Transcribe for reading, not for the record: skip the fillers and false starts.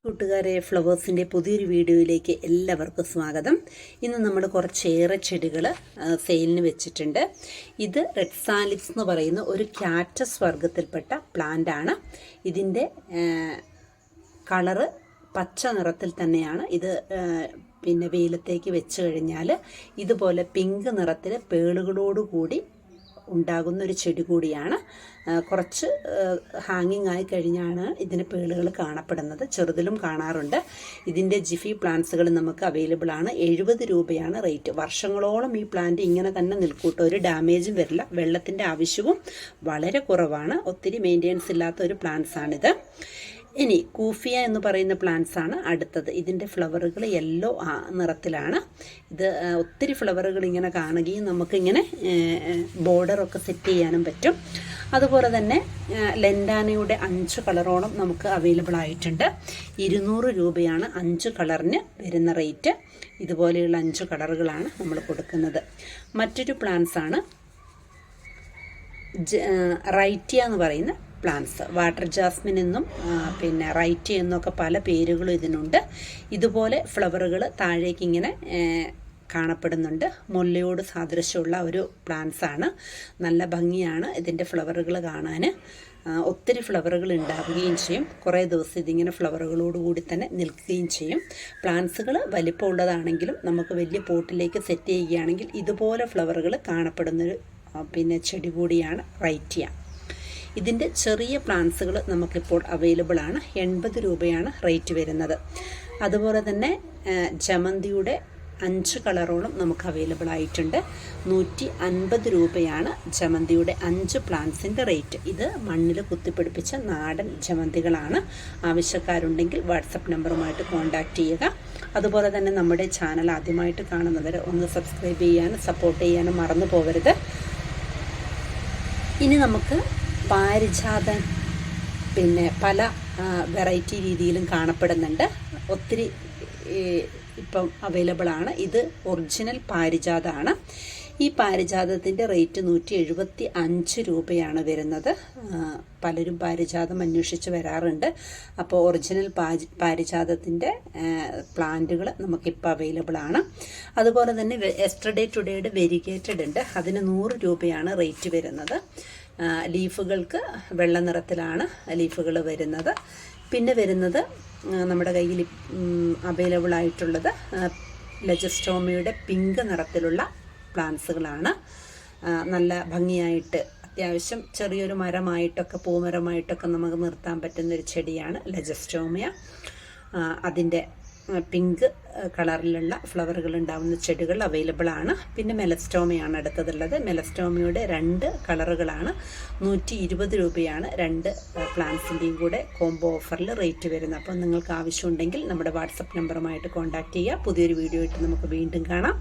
കൂട്ടുകാരെ, ഫ്ലവേഴ്സിൻ്റെ പുതിയൊരു വീഡിയോയിലേക്ക് എല്ലാവർക്കും സ്വാഗതം. ഇന്ന് നമ്മൾ കുറച്ചേറെ ചെടികൾ സെയിലിന് വെച്ചിട്ടുണ്ട്. ഇത് റെഡ് സാലിക്സ് എന്ന് പറയുന്ന ഒരു ക്യാറ്റസ് വർഗത്തിൽപ്പെട്ട പ്ലാന്റ് ആണ്. ഇതിൻ്റെ കളറ് പച്ച നിറത്തിൽ തന്നെയാണ്. ഇത് പിന്നെ വെയിലത്തേക്ക് വെച്ച് കഴിഞ്ഞാൽ ഇതുപോലെ പിങ്ക് നിറത്തിൽ പേളുകളോടുകൂടി ഉണ്ടാകുന്ന ഒരു ചെടി കൂടിയാണ്. കുറച്ച് ഹാങ്ങിങ് ആയി കഴിഞ്ഞാണ് ഇതിന് പേളുകൾ കാണപ്പെടുന്നത്. ചെറുതിലും കാണാറുണ്ട്. ഇതിൻ്റെ ജിഫി പ്ലാന്റ്സുകൾ നമുക്ക് അവൈലബിൾ ആണ്. 70 രൂപയാണ് റേറ്റ്. വർഷങ്ങളോളം ഈ പ്ലാന്റ് ഇങ്ങനെ തന്നെ നിൽക്കൂട്ടോ, ഒരു ഡാമേജും വരില്ല. വെള്ളത്തിൻ്റെ ആവശ്യവും വളരെ കുറവാണ്. ഒത്തിരി മെയിൻ്റെനൻസ് ഇല്ലാത്ത ഒരു പ്ലാന്റ്സ് ആണിത്. ഇനി കൂഫിയ എന്ന് പറയുന്ന പ്ലാന്റ്സ് ആണ് അടുത്തത്. ഇതിൻ്റെ ഫ്ലവറുകൾ യെല്ലോ നിറത്തിലാണ്. ഇത് ഒത്തിരി ഫ്ലവറുകൾ ഇങ്ങനെ കാണുകയും നമുക്കിങ്ങനെ ബോർഡറൊക്കെ സെറ്റ് ചെയ്യാനും പറ്റും. അതുപോലെ തന്നെ ലെൻഡാനയുടെ 5 കളറോളം നമുക്ക് അവൈലബിൾ ആയിട്ടുണ്ട്. 200 രൂപയാണ് 5 കളറിന് വരുന്ന റേറ്റ്. ഇതുപോലെയുള്ള 5 കളറുകളാണ് നമ്മൾ കൊടുക്കുന്നത്. മറ്റൊരു പ്ലാന്റ്സ് ആണ് റൈറ്റിയ എന്ന് പറയുന്ന പ്ലാന്റ്സ്. വാട്ടർ ജാസ്മിൻ എന്നും പിന്നെ റൈറ്റിയ എന്നൊക്കെ പല പേരുകളും ഇതിനുണ്ട്. ഇതുപോലെ ഫ്ലവറുകൾ താഴേക്ക് ഇങ്ങനെ കാണപ്പെടുന്നുണ്ട്. മുല്ലയോട് സാദൃശ്യമുള്ള ഒരു പ്ലാന്റ്സ് ആണ്. നല്ല ഭംഗിയാണ് ഇതിൻ്റെ ഫ്ലവറുകൾ കാണാൻ. ഒത്തിരി ഫ്ലവറുകൾ ഉണ്ടാവുകയും ചെയ്യും. കുറേ ദിവസം ഇതിങ്ങനെ ഫ്ലവറുകളോടുകൂടി തന്നെ നിൽക്കുകയും ചെയ്യും. പ്ലാന്റ്സുകൾ വലിപ്പമുള്ളതാണെങ്കിലും നമുക്ക് വലിയ പോട്ടിലേക്ക് സെറ്റ് ചെയ്യുകയാണെങ്കിൽ ഇതുപോലെ ഫ്ലവറുകൾ കാണപ്പെടുന്നൊരു പിന്നെ ചെടി കൂടിയാണ് റൈറ്റിയ. ഇതിൻ്റെ ചെറിയ പ്ലാന്റ്സുകൾ നമുക്കിപ്പോൾ അവൈലബിൾ ആണ്. 80 രൂപയാണ് റേറ്റ് വരുന്നത്. അതുപോലെ തന്നെ ജമന്തിയുടെ 5 കളറോളം നമുക്ക് അവൈലബിൾ ആയിട്ടുണ്ട്. 150 രൂപയാണ് ജമന്തിയുടെ 5 പ്ലാന്റ്സിൻ്റെ റേറ്റ്. ഇത് മണ്ണിൽ കുത്തിപ്പിടിപ്പിച്ച നാടൻ ജമന്തികളാണ്. ആവശ്യക്കാരുണ്ടെങ്കിൽ വാട്സപ്പ് നമ്പറുമായിട്ട് കോൺടാക്റ്റ് ചെയ്യുക. അതുപോലെ തന്നെ നമ്മുടെ ചാനൽ ആദ്യമായിട്ട് കാണുന്നവർ ഒന്ന് സബ്സ്ക്രൈബ് ചെയ്യാനും സപ്പോർട്ട് ചെയ്യാനും മറന്നു പോകരുത്. ഇനി നമുക്ക് പാരിജാതൻ പിന്നെ പല വെറൈറ്റി രീതിയിലും കാണപ്പെടുന്നുണ്ട്. ഒത്തിരി ഇപ്പം അവൈലബിൾ ആണ്. ഇത് ഒറിജിനൽ പാരിജാതമാണ്. ഈ പാരിജാതത്തിൻ്റെ റേറ്റ് 175 രൂപയാണ് വരുന്നത്. പലരും പാരിജാതം അന്വേഷിച്ച് വരാറുണ്ട്. അപ്പോൾ ഒറിജിനൽ പാരിജാതത്തിൻ്റെ പ്ലാന്റുകൾ നമുക്കിപ്പോൾ അവൈലബിൾ ആണ്. അതുപോലെ തന്നെ എസ്റ്റർഡേ ടുഡേയുടെ വെരിഗേറ്റഡ് ഉണ്ട്. അതിന് 100 രൂപയാണ് റേറ്റ് വരുന്നത്. ലീഫുകൾക്ക് വെള്ള നിറത്തിലാണ് ലീഫുകൾ വരുന്നത്. പിന്നെ വരുന്നത് നമ്മുടെ കയ്യിൽ അവൈലബിൾ ആയിട്ടുള്ളത് ലെജസ്റ്റോമയുടെ പിങ്ക് നിറത്തിലുള്ള പ്ലാന്റ്സുകളാണ്. നല്ല ഭംഗിയായിട്ട് അത്യാവശ്യം ചെറിയൊരു മരമായിട്ടൊക്കെ പൂമരമായിട്ടൊക്കെ നമുക്ക് നിർത്താൻ പറ്റുന്നൊരു ചെടിയാണ് ലെജസ്റ്റോമിയ. അതിൻ്റെ പിങ്ക് കളറിലുള്ള ഫ്ലവറുകൾ ഉണ്ടാകുന്ന ചെടികൾ അവൈലബിൾ ആണ്. പിന്നെ മെലസ്റ്റോമയാണ് അടുത്തതുള്ളത്. മെലസ്റ്റോമയുടെ 2 കളറുകളാണ്. 120 രൂപയാണ് 2 പ്ലാന്റ്സിൻ്റെയും കൂടെ കോംബോ ഓഫറിൽ റേറ്റ് വരുന്നത്. അപ്പോൾ നിങ്ങൾക്ക് ആവശ്യമുണ്ടെങ്കിൽ നമ്മുടെ വാട്സപ്പ് നമ്പറുമായിട്ട് കോൺടാക്റ്റ് ചെയ്യുക. പുതിയൊരു വീഡിയോ ആയിട്ട് നമുക്ക് വീണ്ടും കാണാം.